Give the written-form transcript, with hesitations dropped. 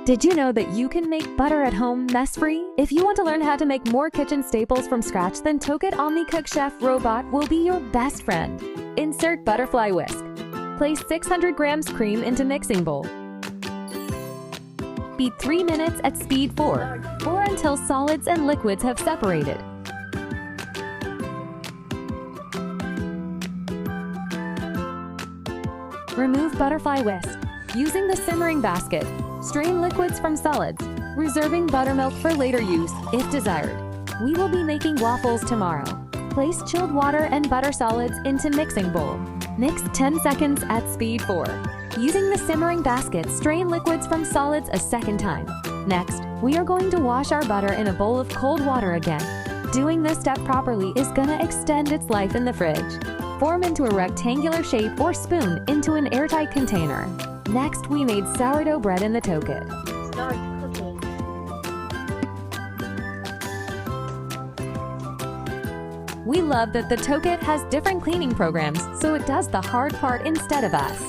Did you know that you can make butter at home mess-free? If you want to learn how to make more kitchen staples from scratch, then TOKIT Omni Cook Chef Robot will be your best friend. Insert butterfly whisk. Place 600 grams cream into mixing bowl. Beat 3 minutes at speed 4, or until solids and liquids have separated. Remove butterfly whisk. Using the simmering basket, strain liquids from solids, reserving buttermilk for later use if desired. We will be making waffles tomorrow. Place chilled water and butter solids into mixing bowl. Mix 10 seconds at speed 4. Using the simmering basket, strain liquids from solids a second time. Next, we are going to wash our butter in a bowl of cold water again. Doing this step properly is gonna extend its life in the fridge. Form into a rectangular shape or spoon into an airtight container. Next, we made sourdough bread in the TOKIT. Start cooking. We love that the TOKIT has different cleaning programs, so it does the hard part instead of us.